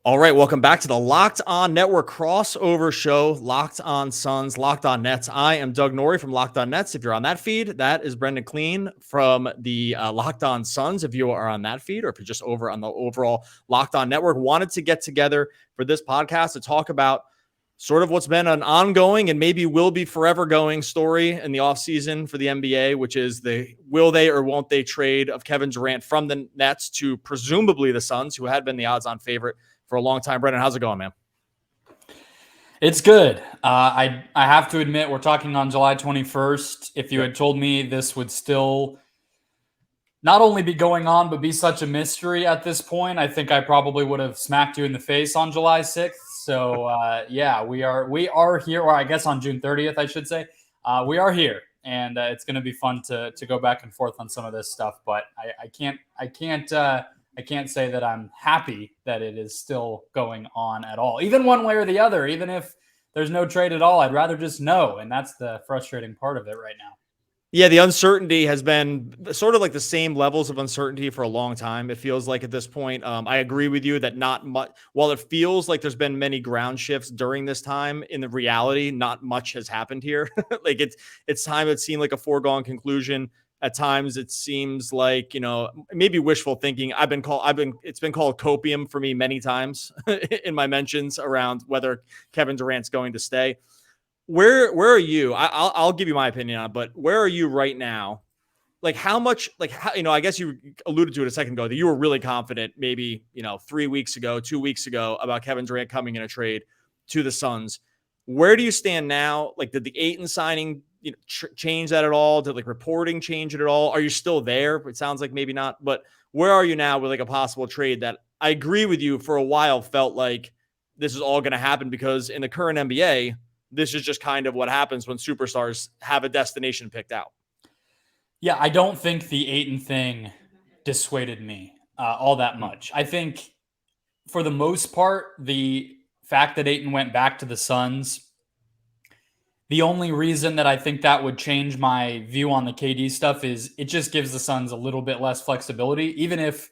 All right, welcome back to the Locked On Network crossover show, Locked On Suns, Locked On Nets. I am Doug Norrie from Locked On Nets. If you're on that feed, that is Brendon Kleen from the Locked On Suns. If you are on that feed, or if you're just over on the overall Locked On Network, wanted to get together for this podcast to talk about sort of what's been an ongoing and maybe will be forever going story in the offseason for the NBA, which is the will they or won't they trade of Kevin Durant from the Nets to presumably the Suns, who had been the odds-on favorite for a long time. Brendon, how's it going, man? It's good. I have to admit, we're talking on July 21st. If you had told me this would still not only be going on, but be such a mystery at this point, I think I probably would have smacked you in the face on July 6th. So yeah, we are here, or I guess on June 30th, I should say. We are here, and it's going to be fun to go back and forth on some of this stuff. But I can't say that I'm happy that it is still going on at all, even one way or the other. Even if there's no trade at all, I'd rather just know. And that's the frustrating part of it right now. Yeah, the uncertainty has been sort of like the same levels of uncertainty for a long time. It feels like at this point, I agree with you that not much, while it feels like there's been many ground shifts during this time, in the reality, not much has happened here. Like it's time it seemed like a foregone conclusion. At times it seems like, maybe wishful thinking. It's been called copium for me many times in my mentions around whether Kevin Durant's going to stay. Where are you? I'll give you my opinion on it, but where are you right now? Like how much, I guess you alluded to it a second ago that you were really confident maybe, 3 weeks ago, 2 weeks ago about Kevin Durant coming in a trade to the Suns. Where do you stand now? Like, did the Ayton signing, change that at all? Did reporting change it at all? Are you still there? It sounds like maybe not, but where are you now with a possible trade that I agree with you for a while felt like this is all going to happen because in the current NBA, this is just kind of what happens when superstars have a destination picked out. Yeah, I don't think the Ayton thing dissuaded me all that much. I think for the most part, the fact that Ayton went back to the Suns, the only reason that I think that would change my view on the KD stuff is it just gives the Suns a little bit less flexibility. Even if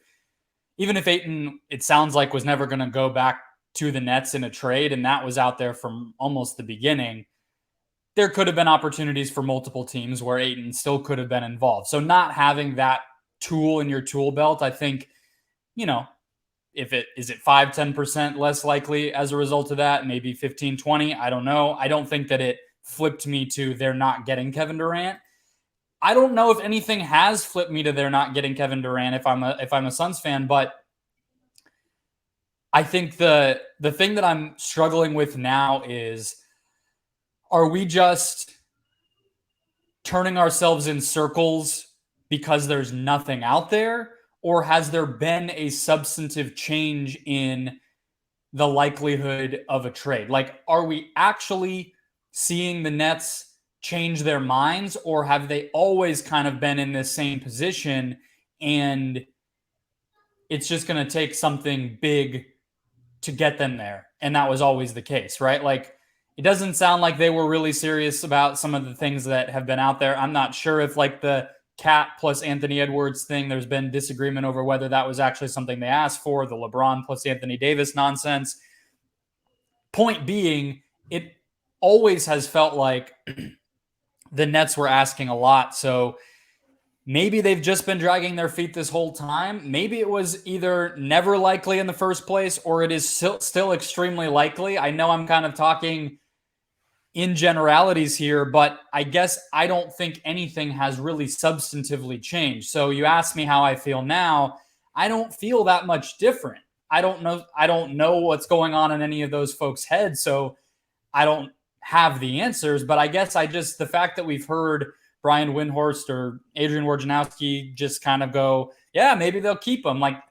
Ayton, it sounds like, was never going to go back to the Nets in a trade, and that was out there from almost the beginning, there could have been opportunities for multiple teams where Ayton still could have been involved. So not having that tool in your tool belt, I think, if it is 5-10% less likely as a result of that, maybe 15-20, I don't know. I don't think that it flipped me to they're not getting Kevin Durant. I don't know if anything has flipped me to they're not getting Kevin Durant if I'm a Suns fan, but I think the thing that I'm struggling with now is, are we just turning ourselves in circles because there's nothing out there? Or has there been a substantive change in the likelihood of a trade? Like, are we actually seeing the Nets change their minds, or have they always kind of been in this same position and it's just going to take something big to get them there? And that was always the case, right? Like, it doesn't sound like they were really serious about some of the things that have been out there. I'm not sure if the Cat plus Anthony Edwards thing, there's been disagreement over whether that was actually something they asked for, the LeBron plus Anthony Davis nonsense. Point being, it always has felt like the Nets were asking a lot. So maybe they've just been dragging their feet this whole time. Maybe it was either never likely in the first place, or it is still extremely likely. I know I'm kind of talking in generalities here, but I guess I don't think anything has really substantively changed. So you ask me how I feel now. I don't feel that much different. I don't know what's going on in any of those folks' heads, so I don't have the answers. But I guess the fact that we've heard Brian Windhorst or Adrian Wojnarowski just kind of go, yeah, maybe they'll keep him. I'm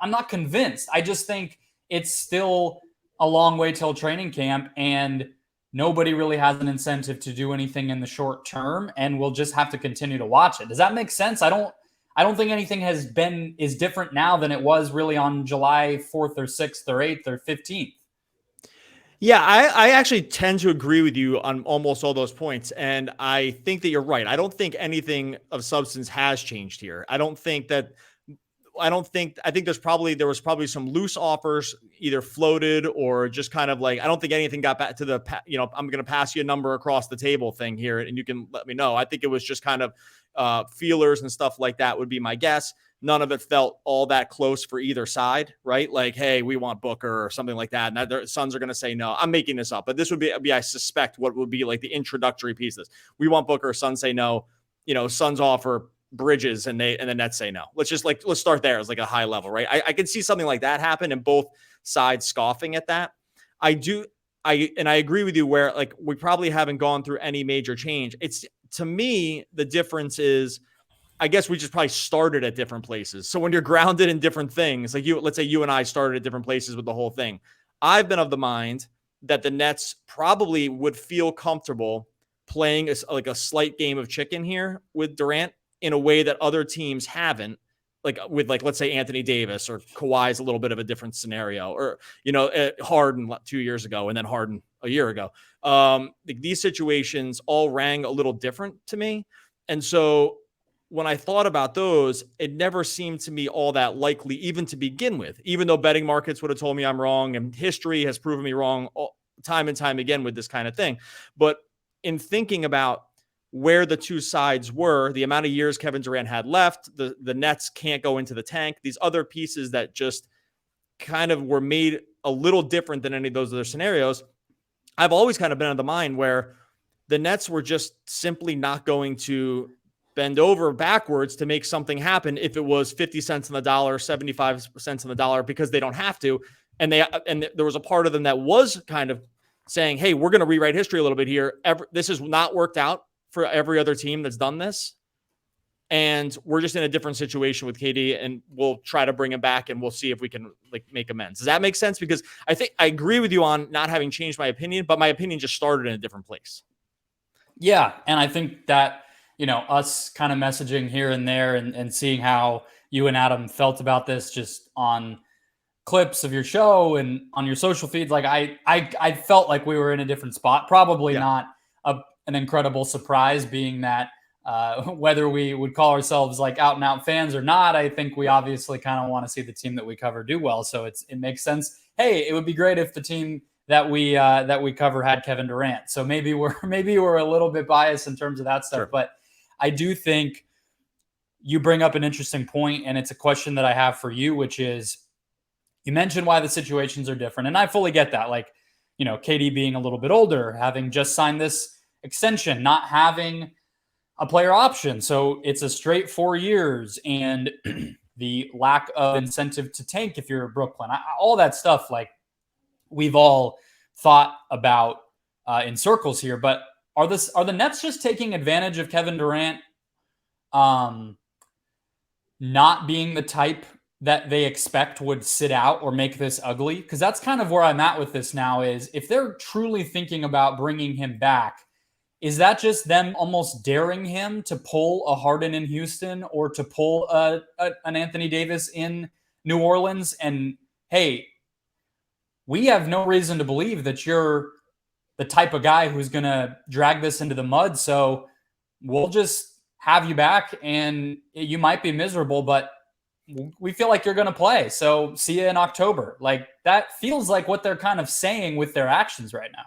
not convinced. I just think it's still a long way till training camp, and nobody really has an incentive to do anything in the short term, and we'll just have to continue to watch it. Does that make sense? I don't think anything is different now than it was really on July 4th or 6th or 8th or 15th. Yeah, I actually tend to agree with you on almost all those points. And I think that you're right. I don't think anything of substance has changed here. I don't think that I think there was probably some loose offers either floated or just kind of like, I don't think anything got back to the, I'm going to pass you a number across the table thing here and you can let me know. I think it was just kind of feelers and stuff like that would be my guess. None of it felt all that close for either side, right? Like, hey, we want Booker or something like that. And their Suns are going to say no. I'm making this up, but this would be, I suspect, what would be like the introductory pieces. We want Booker, Suns say no. Suns offer Bridges and the Nets say no. Let's start there as like a high level, right? I can see something like that happen and both sides scoffing at that. I agree with you where like we probably haven't gone through any major change. It's, to me, the difference is, I guess we just probably started at different places. So when you're grounded in different things, like let's say you and I started at different places with the whole thing. I've been of the mind that the Nets probably would feel comfortable playing like a slight game of chicken here with Durant in a way that other teams haven't, like with let's say Anthony Davis or Kawhi's a little bit of a different scenario, or, Harden 2 years ago and then Harden a year ago. These situations all rang a little different to me. And so when I thought about those, it never seemed to me all that likely even to begin with, even though betting markets would have told me I'm wrong and history has proven me wrong time and time again with this kind of thing. But in thinking about where the two sides were, the amount of years Kevin Durant had left, the Nets can't go into the tank, these other pieces that just kind of were made a little different than any of those other scenarios, I've always kind of been of the mind where the Nets were just simply not going to bend over backwards to make something happen if it was 50 cents on the dollar, 75 cents on the dollar, because they don't have to. And there was a part of them that was kind of saying, hey, we're going to rewrite history a little bit here. This has not worked out for every other team that's done this. And we're just in a different situation with KD, and we'll try to bring him back and we'll see if we can make amends. Does that make sense? Because I think I agree with you on not having changed my opinion, but my opinion just started in a different place. Yeah. And I think that, us kind of messaging here and there and seeing how you and Adam felt about this just on clips of your show and on your social feeds, like I felt like we were in a different spot. Probably not an incredible surprise, being that whether we would call ourselves like out and out fans or not, I think we obviously kind of want to see the team that we cover do well. So it makes sense. Hey, it would be great if the team that we cover had Kevin Durant. So maybe we're a little bit biased in terms of that stuff. Sure. But I do think you bring up an interesting point, and it's a question that I have for you, which is, you mentioned why the situations are different, and I fully get that. Like, KD being a little bit older, having just signed this extension, not having a player option. So it's a straight 4 years, and the lack of incentive to tank if you're Brooklyn. All that stuff, like, we've all thought about in circles here. But are the Nets just taking advantage of Kevin Durant not being the type that they expect would sit out or make this ugly? Because that's kind of where I'm at with this now, is if they're truly thinking about bringing him back, is that just them almost daring him to pull a Harden in Houston or to pull an Anthony Davis in New Orleans? And hey, we have no reason to believe that you're the type of guy who's going to drag this into the mud. So we'll just have you back, and you might be miserable, but we feel like you're going to play. So see you in October. Like, that feels like what they're kind of saying with their actions right now.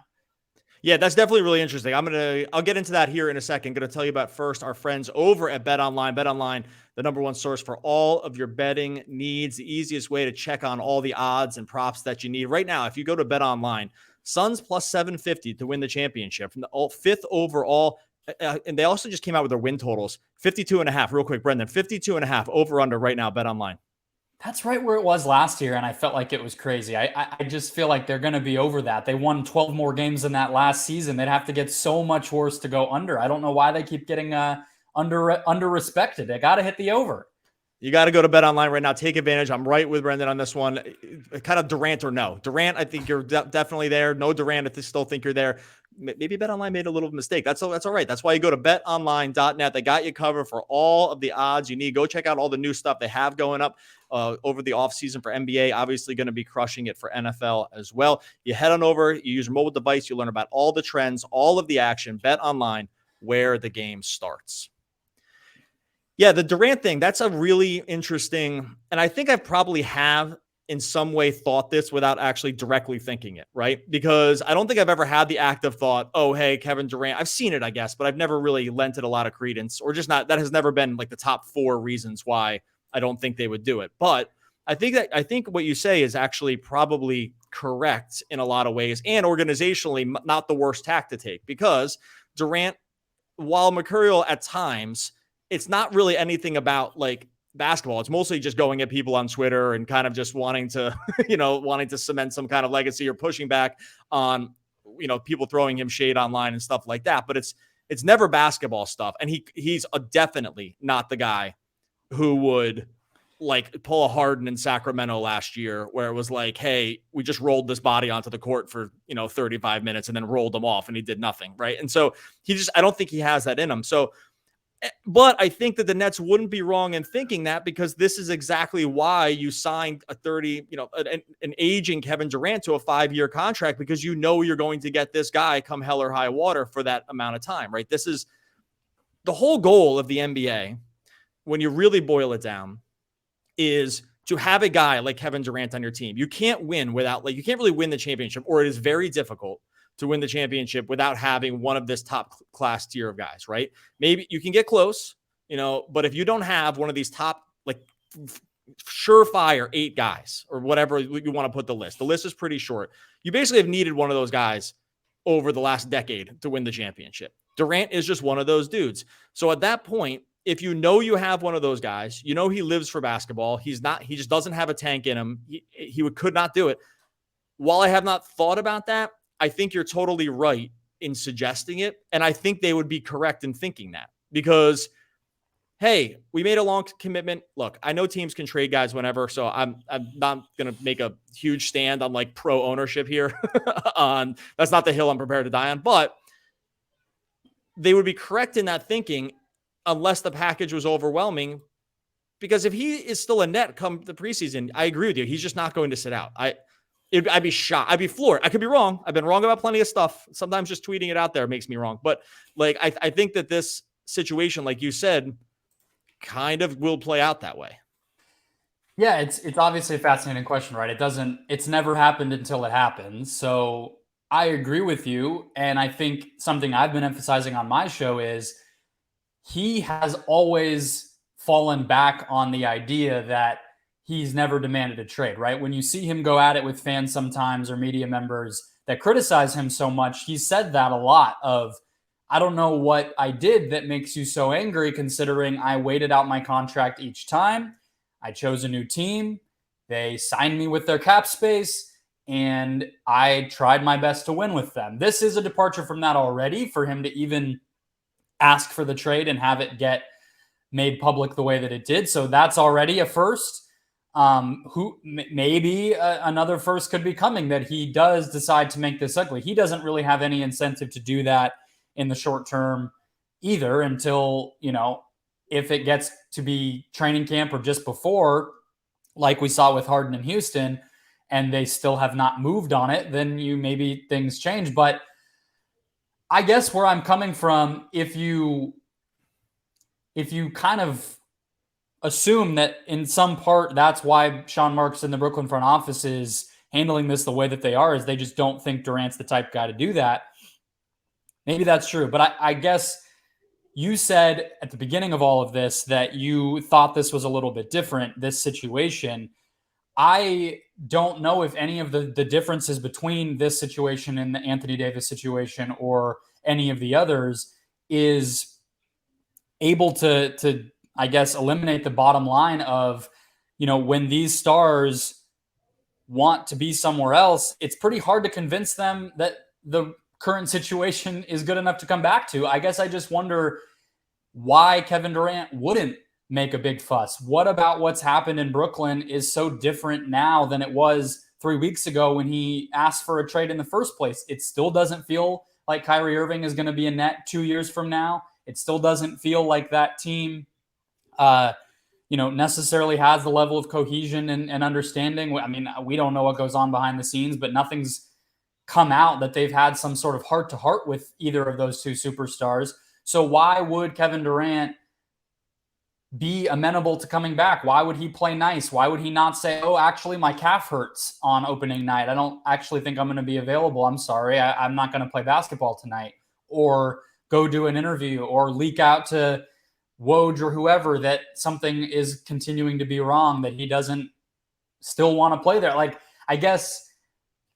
Yeah, that's definitely really interesting. I'll get into that here in a second. Going to tell you about first our friends over at BetOnline. BetOnline, the number one source for all of your betting needs, the easiest way to check on all the odds and props that you need. Right now, if you go to BetOnline, Suns plus 750 to win the championship, from the fifth overall. And they also just came out with their win totals, 52.5. Real quick, Brendon, 52.5 over under right now, BetOnline. That's right where it was last year, and I felt like it was crazy. I just feel like they're going to be over that. They won 12 more games than that last season. They'd have to get so much worse to go under. I don't know why they keep getting under respected. They got to hit the over. You got to go to BetOnline right now. Take advantage. I'm right with Brendon on this one. Kind of Durant or no. Durant, I think you're definitely there. No Durant, if they still think you're there. Maybe BetOnline made a little mistake. That's all right. That's why you go to betonline.net. They got you covered for all of the odds you need. Go check out all the new stuff they have going up over the offseason for NBA. Obviously going to be crushing it for NFL as well. You head on over, you use your mobile device, you learn about all the trends, all of the action. BetOnline, where the game starts. Yeah, the Durant thing, that's a really interesting, and I think I probably have in some way thought this without actually directly thinking it, right? Because I don't think I've ever had the active thought, oh, hey, Kevin Durant. I've seen it, I guess, but I've never really lent it a lot of credence, or just not, that has never been like the top 4 reasons why I don't think they would do it. But I think what you say is actually probably correct in a lot of ways, and organizationally not the worst tack to take, because Durant, while Mercurial at times, it's not really anything about like basketball. It's mostly just going at people on Twitter and kind of just wanting to, wanting to cement some kind of legacy or pushing back on, people throwing him shade online and stuff like that. But it's never basketball stuff. And he's definitely not the guy who would like pull a Harden in Sacramento last year, where it was like, hey, we just rolled this body onto the court for, 35 minutes and then rolled him off and he did nothing. Right. And so I don't think he has that in him. So, but I think that the Nets wouldn't be wrong in thinking that, because this is exactly why you signed a 30, an aging Kevin Durant to a 5-year contract, because you're going to get this guy come hell or high water for that amount of time, right? This is the whole goal of the NBA, when you really boil it down, is to have a guy like Kevin Durant on your team. You can't win without, you can't really win the championship, or it is very difficult to win the championship without having one of this top class tier of guys, right? Maybe you can get close, but if you don't have one of these top, surefire 8 guys or whatever you want to put the list is pretty short. You basically have needed one of those guys over the last decade to win the championship. Durant is just one of those dudes. So at that point, if you have one of those guys, he lives for basketball. He just doesn't have a tank in him. He could not do it. While I have not thought about that, I think you're totally right in suggesting it. And I think they would be correct in thinking that, because, hey, we made a long commitment. Look, I know teams can trade guys whenever, so I'm not going to make a huge stand on like pro ownership here. That's not the hill I'm prepared to die on, but they would be correct in that thinking, unless the package was overwhelming. Because if he is still a Net come the preseason, I agree with you. He's just not going to sit out. I'd be shocked. I'd be floored. I could be wrong. I've been wrong about plenty of stuff. Sometimes just tweeting it out there makes me wrong. But I think that this situation, like you said, kind of will play out that way. Yeah, it's obviously a fascinating question, right? It's never happened until it happens. So I agree with you. And I think something I've been emphasizing on my show is he has always fallen back on the idea that he's never demanded a trade, right? When you see him go at it with fans sometimes, or media members that criticize him so much, he said that a lot of, I don't know what I did that makes you so angry, considering I waited out my contract each time. I chose a new team. They signed me with their cap space, and I tried my best to win with them. This is a departure from that already, for him to even ask for the trade and have it get made public the way that it did. So that's already a first. Maybe another first could be coming, that he does decide to make this ugly. He doesn't really have any incentive to do that in the short term either, until, if it gets to be training camp or just before, like we saw with Harden in Houston, and they still have not moved on it, then maybe things change. But I guess where I'm coming from, if you kind of assume that in some part that's why Sean Marks and the Brooklyn front office is handling this the way that they are, is they just don't think Durant's the type of guy to do that. Maybe that's true. But I guess you said at the beginning of all of this that you thought this was a little bit different, this situation. I don't know if any of the differences between this situation and the Anthony Davis situation, or any of the others, is able to I guess eliminate the bottom line of, when these stars want to be somewhere else, it's pretty hard to convince them that the current situation is good enough to come back to. I guess I just wonder why Kevin Durant wouldn't make a big fuss. What about what's happened in Brooklyn is so different now than it was 3 weeks ago when he asked for a trade in the first place? It still doesn't feel like Kyrie Irving is going to be a Net 2 years from now. It still doesn't feel like that team, necessarily has the level of cohesion and understanding. I mean, we don't know what goes on behind the scenes, but nothing's come out that they've had some sort of heart-to-heart with either of those two superstars. So why would Kevin Durant be amenable to coming back? Why would he play nice? Why would he not say, oh, actually, my calf hurts on opening night. I don't actually think I'm going to be available. I'm sorry. I'm not going to play basketball tonight. Or go do an interview or leak out to Woj or whoever that something is continuing to be wrong, that he doesn't still want to play there. Like, I guess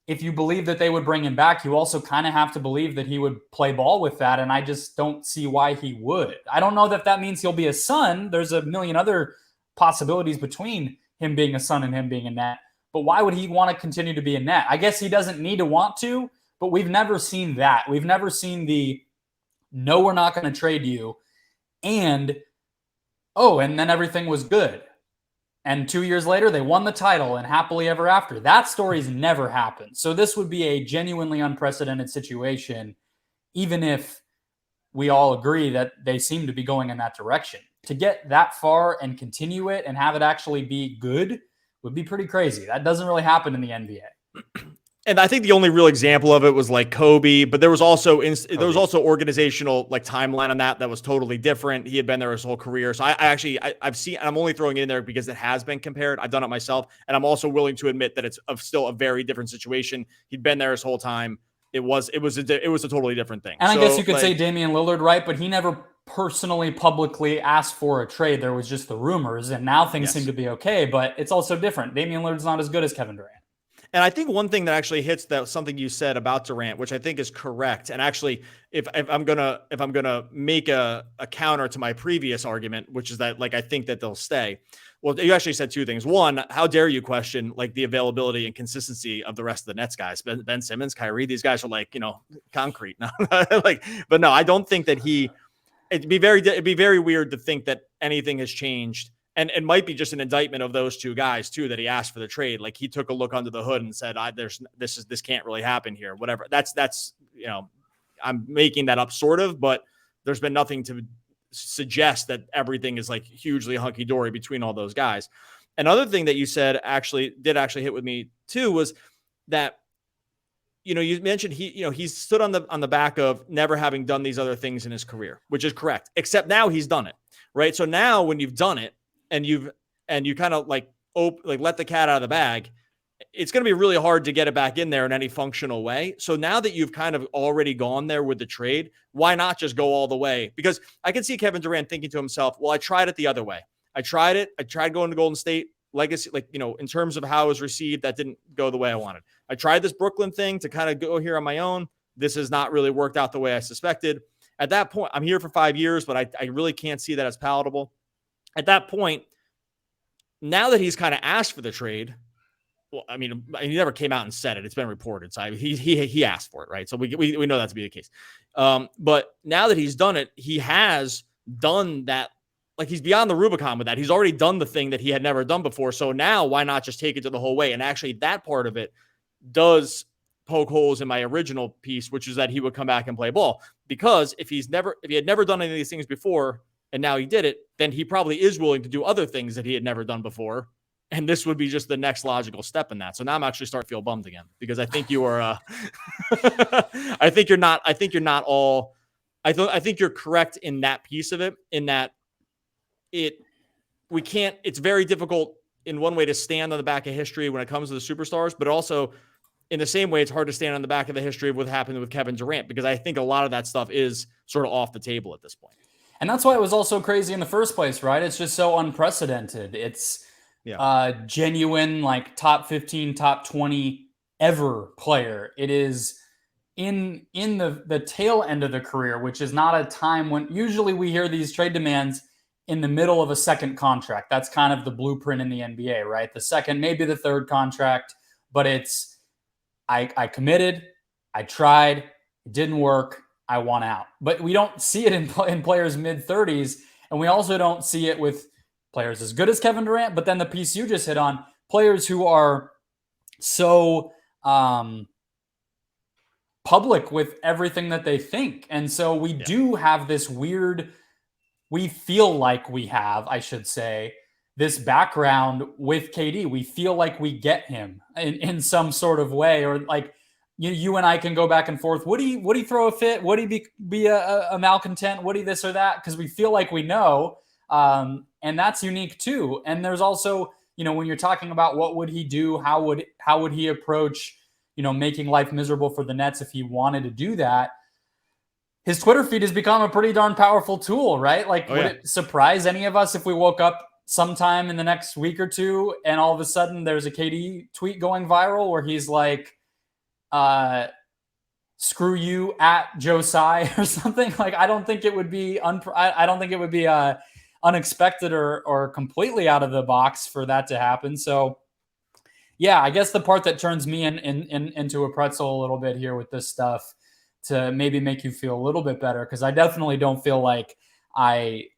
if you believe that they would bring him back, you also kind of have to believe that he would play ball with that. And I just don't see why he would. I don't know that that means he'll be a Sun. There's a million other possibilities between him being a Sun and him being a Net. But why would he want to continue to be a Net? I guess he doesn't need to want to, but we've never seen that. We've never seen the, no, we're not going to trade you. And, oh, and then everything was good. And 2 years later, they won the title and happily ever after. That story's never happened. So this would be a genuinely unprecedented situation, even if we all agree that they seem to be going in that direction. To get that far and continue it and have it actually be good would be pretty crazy. That doesn't really happen in the NBA. And I think the only real example of it was like Kobe, but there was also organizational like timeline on that was totally different. He had been there his whole career. So I've seen, and I'm only throwing it in there because it has been compared. I've done it myself, and I'm also willing to admit that it's still a very different situation. He'd been there his whole time. It was a totally different thing. And I guess you could say Damian Lillard, right? But he never personally publicly asked for a trade. There was just the rumors, and now things seem to be okay, but it's also different. Damian Lillard's not as good as Kevin Durant. And I think one thing that actually hits that something you said about Durant, which I think is correct. And actually, if I'm gonna make a counter to my previous argument, which is that like I think that they'll stay. Well, you actually said two things. One, how dare you question like the availability and consistency of the rest of the Nets guys? Ben Simmons, Kyrie, these guys are like, concrete. But no, I don't think that it'd be very weird to think that anything has changed. And it might be just an indictment of those two guys too, that he asked for the trade. Like he took a look under the hood and said, this can't really happen here. Whatever. That's, I'm making that up sort of, but there's been nothing to suggest that everything is like hugely hunky dory between all those guys. Another thing that you said did hit with me too, was that, you mentioned he's stood on the back of never having done these other things in his career, which is correct, except now he's done it. Right. So now when you've done it, and you kind of like let the cat out of the bag, it's going to be really hard to get it back in there in any functional way. So now that you've kind of already gone there with the trade, why not just go all the way? Because I can see Kevin Durant thinking to himself, well, I tried it the other way. I tried going to Golden State legacy, in terms of how it was received, that didn't go the way I wanted. I tried this Brooklyn thing to kind of go here on my own. This has not really worked out the way I suspected. At that point, I'm here for 5 years, but I really can't see that as palatable. At that point, now that he's kind of asked for the trade, well, I mean, he never came out and said it. It's been reported. So he asked for it, right? So we know that to be the case. But now that he's done it, he has done that. Like he's beyond the Rubicon with that. He's already done the thing that he had never done before. So now why not just take it to the whole way? And actually that part of it does poke holes in my original piece, which is that he would come back and play ball. Because if he had never done any of these things before, and now he did it, then he probably is willing to do other things that he had never done before. And this would be just the next logical step in that. So now I'm actually starting to feel bummed again, because I think you are, I think you're not all, I think you're correct in that piece of it, in that it's very difficult in one way to stand on the back of history when it comes to the superstars, but also in the same way, it's hard to stand on the back of the history of what happened with Kevin Durant, because I think a lot of that stuff is sort of off the table at this point. And that's why it was all so crazy in the first place, right? It's just so unprecedented. It's genuine, like top 15, top 20 ever player. It is in the tail end of the career, which is not a time when usually we hear these trade demands in the middle of a second contract. That's kind of the blueprint in the NBA, right? The second, maybe the third contract, but it's, I committed, I tried, it didn't work, I want out. But we don't see it in players mid-30s, and we also don't see it with players as good as Kevin Durant, but then the piece you just hit on, players who are so public with everything that they think. And so we do have this weird, we feel like we have, I should say, this background with KD. We feel like we get him in some sort of way, or like you and I can go back and forth. Would he throw a fit? Would he be a malcontent? Would he this or that? Because we feel like we know. And And that's unique too. And there's also, when you're talking about what would he do, how would he approach, making life miserable for the Nets if he wanted to do that, his Twitter feed has become a pretty darn powerful tool, right? Like, would it surprise any of us if we woke up sometime in the next week or two and all of a sudden there's a KD tweet going viral where he's like, screw you at Joe Tsai or something? Like, I don't think it would be unexpected or completely out of the box for that to happen. So yeah, I guess the part that turns me into a pretzel a little bit here with this stuff, to maybe make you feel a little bit better, because I definitely don't feel like I'm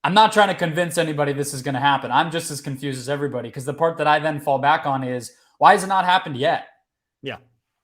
not trying to convince anybody this is going to happen. I'm just as confused as everybody, because the part that I then fall back on is, why has it not happened yet? Yeah.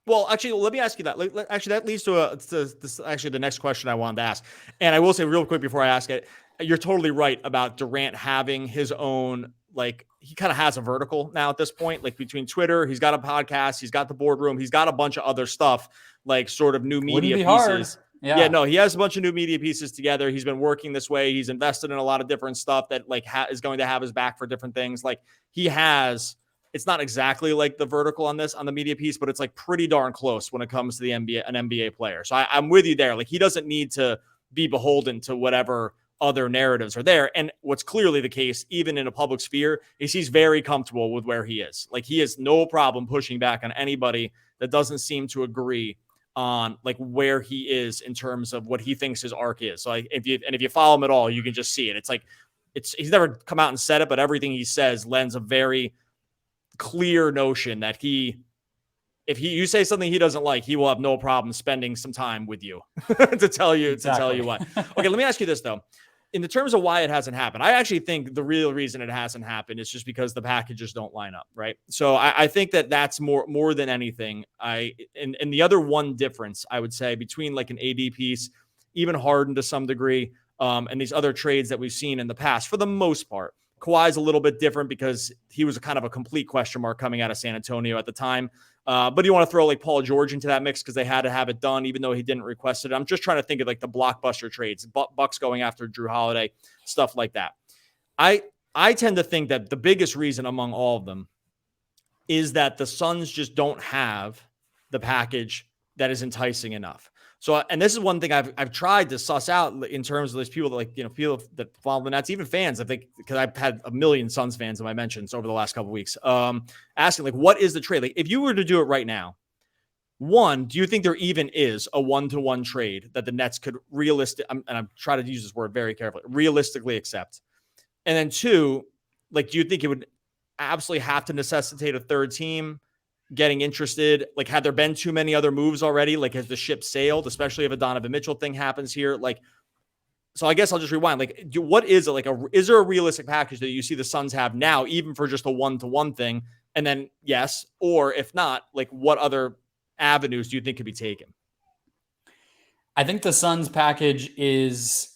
Well, actually, let me ask you that. Actually, that leads to the next question I wanted to ask. And I will say real quick before I ask it, you're totally right about Durant having his own, like, he kind of has a vertical now at this point, like between Twitter, he's got a podcast, he's got the boardroom, he's got a bunch of other stuff, like sort of new media pieces. Hard. Yeah, no, he has a bunch of new media pieces together. He's been working this way. He's invested in a lot of different stuff that like is going to have his back for different things. Like he has, it's not exactly like the vertical on the media piece, but it's like pretty darn close when it comes to an NBA player. So I'm with you there. Like he doesn't need to be beholden to whatever other narratives are there. And what's clearly the case, even in a public sphere, is he's very comfortable with where he is. Like he has no problem pushing back on anybody that doesn't seem to agree on like where he is in terms of what he thinks his arc is. So if you follow him at all, you can just see it. It's like, he's never come out and said it, but everything he says lends a very clear notion that if you say something he doesn't like, he will have no problem spending some time with you to tell you what. Okay, let me ask you this though. In the terms of why it hasn't happened, I actually think the real reason it hasn't happened is just because the packages don't line up, right? So I think that's more than anything. And the other one difference I would say between like an AD piece, even Harden to some degree, and these other trades that we've seen in the past, for the most part, Kawhi's a little bit different because he was a kind of a complete question mark coming out of San Antonio at the time. But you want to throw like Paul George into that mix because they had to have it done, even though he didn't request it. I'm just trying to think of like the blockbuster trades, Bucks going after Drew Holiday, stuff like that. I tend to think that the biggest reason among all of them is that the Suns just don't have the package that is enticing enough. So, and this is one thing I've tried to suss out in terms of those people that like, people that follow the Nets, even fans, I think, because I've had a million Suns fans in my mentions over the last couple of weeks, asking like, what is the trade? Like, if you were to do it right now, one, do you think there even is a 1-to-1 trade that the Nets could and I'm trying to use this word very carefully, realistically accept? And then two, like, do you think it would absolutely have to necessitate a third team getting interested? Like, had there been too many other moves already? Like, has the ship sailed, especially if a Donovan Mitchell thing happens here? Like, so I guess I'll just rewind. Like, what is it? Like, is there a realistic package that you see the Suns have now, even for just a 1-to-1 thing? And then yes, or if not, like, what other avenues do you think could be taken? I think the Suns package is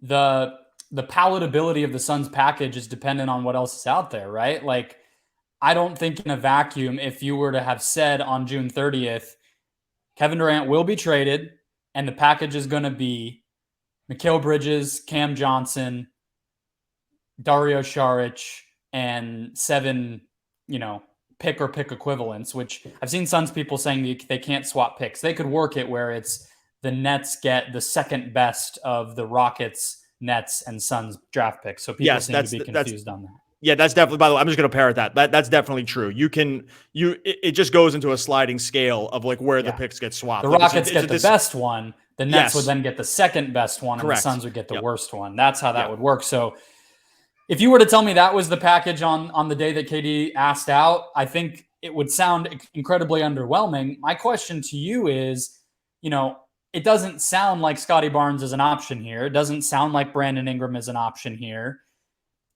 the palatability of the Suns package is dependent on what else is out there, right? Like, I don't think in a vacuum, if you were to have said on June 30th, Kevin Durant will be traded and the package is going to be Mikal Bridges, Cam Johnson, Dario Saric, and 7, pick equivalents, which I've seen Suns people saying they can't swap picks. They could work it where it's the Nets get the second best of the Rockets, Nets, and Suns draft picks. So people seem to be confused on that. Yeah, that's definitely, by the way, I'm just going to parrot that. That's definitely true. It just goes into a sliding scale of like where the picks get swapped. The Rockets get the best one. The Nets would then get the second best one. Correct. And the Suns would get the worst one. That's how that would work. So if you were to tell me that was the package on the day that KD asked out, I think it would sound incredibly underwhelming. My question to you is, it doesn't sound like Scotty Barnes is an option here. It doesn't sound like Brandon Ingram is an option here.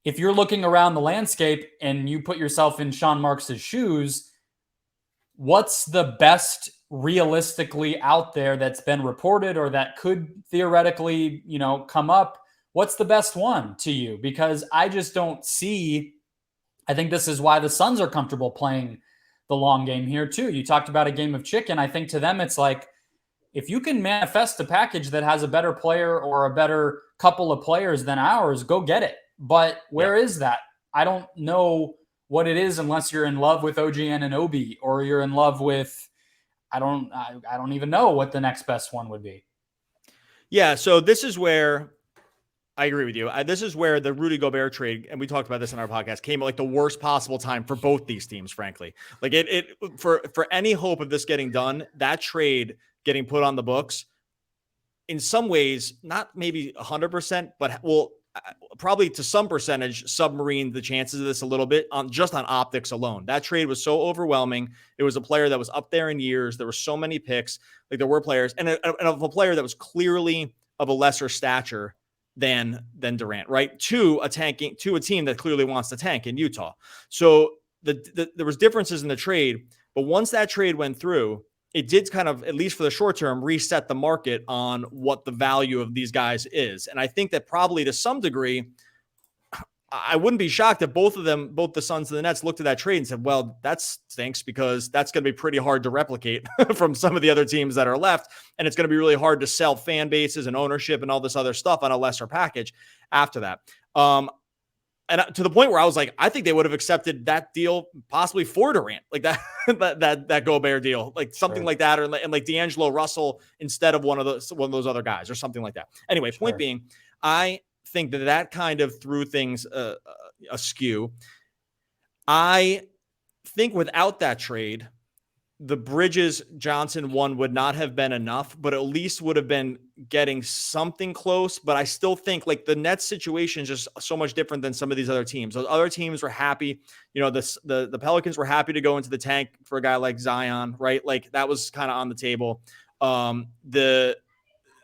If you're looking around the landscape and you put yourself in Sean Marks' shoes, what's the best realistically out there that's been reported or that could theoretically, come up? What's the best one to you? Because I just don't see, I think this is why the Suns are comfortable playing the long game here too. You talked about a game of chicken. I think to them, it's like, if you can manifest a package that has a better player or a better couple of players than ours, go get it. But where is that? I don't know what it is unless you're in love with OG Anunoby or you're in love with, I don't even know what the next best one would be. Yeah, so this is where I agree with you. This is where the Rudy Gobert trade, and we talked about this in our podcast, came at like the worst possible time for both these teams, frankly. Like for any hope of this getting done, that trade getting put on the books, in some ways, not maybe 100%, but probably to some percentage, submarine the chances of this a little bit on optics alone. That trade was so overwhelming. It was a player that was up there in years. There were so many picks. Like there were players, and of a player that was clearly of a lesser stature than Durant, right? To a team that clearly wants to tank in Utah. So there was differences in the trade, but once that trade went through, it did kind of, at least for the short term, reset the market on what the value of these guys is. And I think that probably to some degree, I wouldn't be shocked if both the Suns and the Nets looked at that trade and said, well, that stinks because that's going to be pretty hard to replicate from some of the other teams that are left. And it's going to be really hard to sell fan bases and ownership and all this other stuff on a lesser package after that. And to the point where I was like, I think they would have accepted that deal possibly for Durant, like that Gobert deal, like something like that, and like D'Angelo Russell instead of one of those other guys or something like that. Anyway, point being, I think that kind of threw things askew. I think without that trade, the Bridges Johnson one would not have been enough, but at least would have been getting something close. But I still think like the Nets situation is just so much different than some of these other teams. Those other teams were happy. You know, the Pelicans were happy to go into the tank for a guy like Zion, right? Like that was kind of on the table. Who are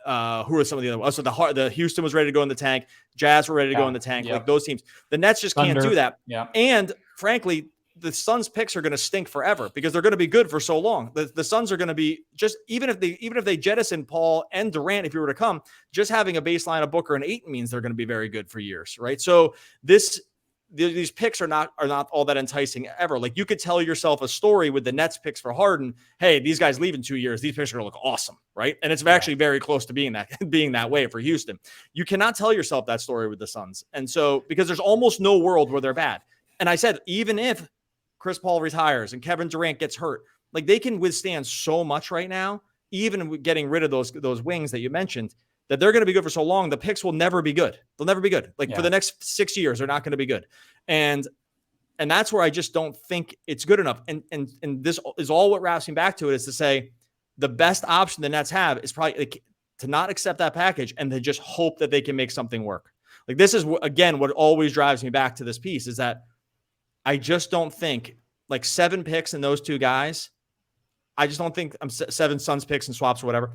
some of the other ones? So the Houston was ready to go in the tank. Jazz were ready to go in the tank. Like those teams. The Nets just can't do that. Yeah. And frankly, the Suns picks are going to stink forever because they're going to be good for so long. The Suns are going to be just, even if they jettison Paul and Durant, if you were to come, just having a baseline of Booker and Ayton means they're going to be very good for years. Right. So these picks are not all that enticing ever. Like you could tell yourself a story with the Nets picks for Harden. Hey, these guys leave in 2 years. These picks are going to look awesome. Right. And it's actually very close to being that way for Houston. You cannot tell yourself that story with the Suns. And so, because there's almost no world where they're bad. And I said, even if Chris Paul retires and Kevin Durant gets hurt, like they can withstand so much right now, even getting rid of those wings that you mentioned, that they're going to be good for so long. The picks will never be good. They'll never be good. Like for the next 6 years, they're not going to be good. And that's where I just don't think it's good enough. And this is all what wraps me back to it, is to say the best option the Nets have is probably like, to not accept that package and to just hope that they can make something work. Like this is, again, what always drives me back to this piece is that I just don't think like 7 picks in those 2 guys. I just don't think 7 Suns picks and swaps or whatever.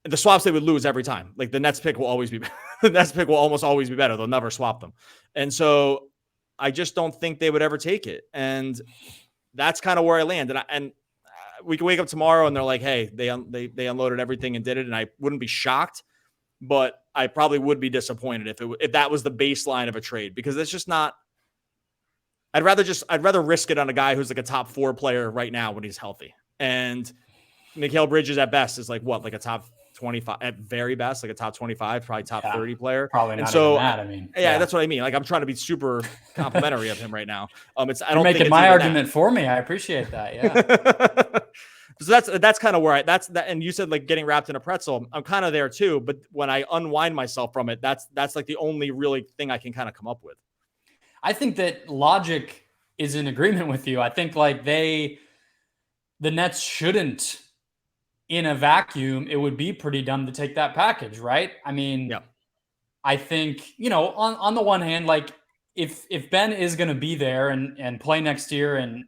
The swaps they would lose every time. Like the Nets pick will always be, the Nets pick will almost always be better. They'll never swap them. And so I just don't think they would ever take it. And that's kind of where I land. And we can wake up tomorrow and they're like, hey, they unloaded everything and did it. And I wouldn't be shocked, but I probably would be disappointed if that was the baseline of a trade, because it's just not. I'd rather risk it on a guy who's like a top 4 player right now when he's healthy. And Mikal Bridges at best is like what, like a top 25 at very best, like a top 25, probably top 30 player. Probably not. And so, even that. I mean, that's what I mean. Like I'm trying to be super complimentary of him right now. I don't You're making think my argument for me. I appreciate that. Yeah. So that's kind of where and you said like getting wrapped in a pretzel. I'm kind of there too. But when I unwind myself from it, that's like the only really thing I can kind of come up with. I think that logic is in agreement with you. I think like the Nets shouldn't, in a vacuum, it would be pretty dumb to take that package, right? I mean, I think, on the one hand, like if Ben is going to be there and play next year, and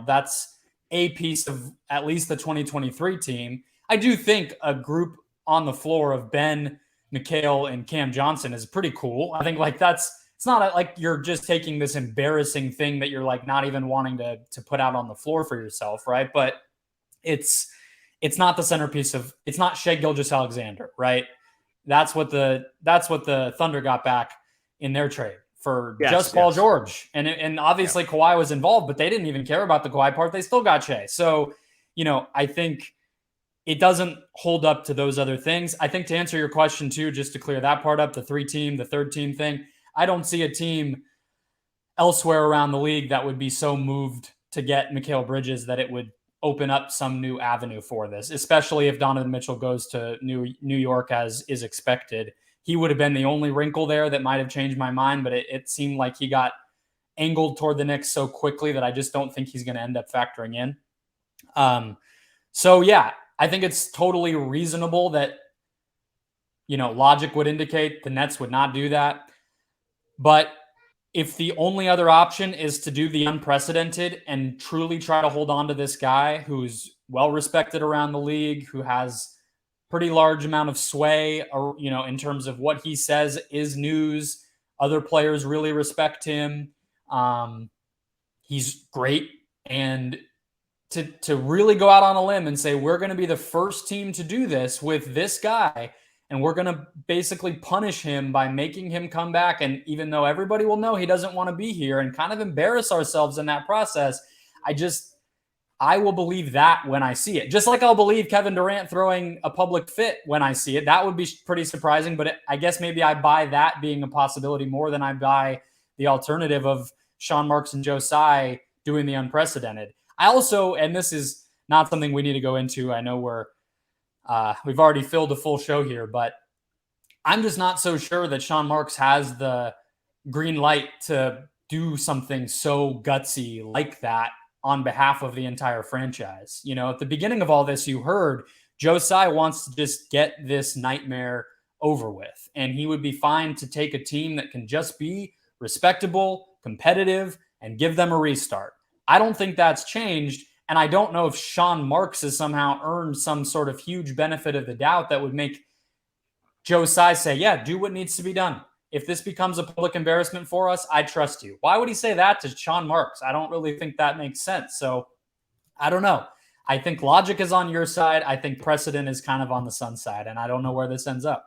that's a piece of at least the 2023 team, I do think a group on the floor of Ben, Mikal, and Cam Johnson is pretty cool. I think like it's not like you're just taking this embarrassing thing that you're like not even wanting to put out on the floor for yourself, right? But it's not the centerpiece of, it's not Shai Gilgeous-Alexander, right? That's what the Thunder got back in their trade for just Paul George. And obviously Kawhi was involved, but they didn't even care about the Kawhi part. They still got Shai. So, I think it doesn't hold up to those other things. I think to answer your question too, just to clear that part up, the third team thing, I don't see a team elsewhere around the league that would be so moved to get Mikal Bridges that it would open up some new avenue for this, especially if Donovan Mitchell goes to New York as is expected. He would have been the only wrinkle there that might have changed my mind, but it seemed like he got angled toward the Knicks so quickly that I just don't think he's going to end up factoring in. So yeah, I think it's totally reasonable that, logic would indicate the Nets would not do that. But if the only other option is to do the unprecedented and truly try to hold on to this guy who's well respected around the league, who has pretty large amount of sway, in terms of what he says is news. Other players really respect him. He's great. And to really go out on a limb and say, we're going to be the first team to do this with this guy, and we're going to basically punish him by making him come back. And even though everybody will know he doesn't want to be here, and kind of embarrass ourselves in that process, I will believe that when I see it. Just like I'll believe Kevin Durant throwing a public fit when I see it. That would be pretty surprising, but I guess maybe I buy that being a possibility more than I buy the alternative of Sean Marks and Joe Tsai doing the unprecedented. I also, and this is not something we need to go into, I know we've already filled a full show here, but I'm just not so sure that Sean Marks has the green light to do something so gutsy like that on behalf of the entire franchise. At the beginning of all this, you heard Joe Tsai wants to just get this nightmare over with, and he would be fine to take a team that can just be respectable, competitive, and give them a restart. I don't think that's changed, and I don't know if Sean Marks has somehow earned some sort of huge benefit of the doubt that would make Joe Tsai say, yeah, do what needs to be done. If this becomes a public embarrassment for us, I trust you. Why would he say that to Sean Marks? I don't really think that makes sense. So I don't know. I think logic is on your side. I think precedent is kind of on the Suns side, and I don't know where this ends up.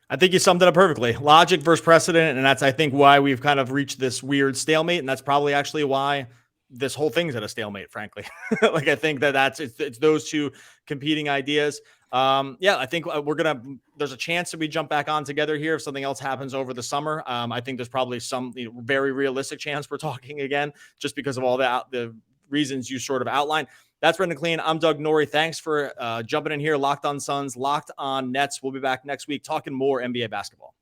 I think you summed it up perfectly. Logic versus precedent, and that's, I think, why we've kind of reached this weird stalemate, and that's probably actually why this whole thing's at a stalemate, frankly. Like, I think it's those two competing ideas. I think there's a chance that we jump back on together here if something else happens over the summer. I think there's probably some very realistic chance we're talking again, just because of all the reasons you sort of outlined. That's Brendon Kleen. I'm Doug Norrie. Thanks for jumping in here. Locked on Suns, Locked on Nets. We'll be back next week talking more NBA basketball.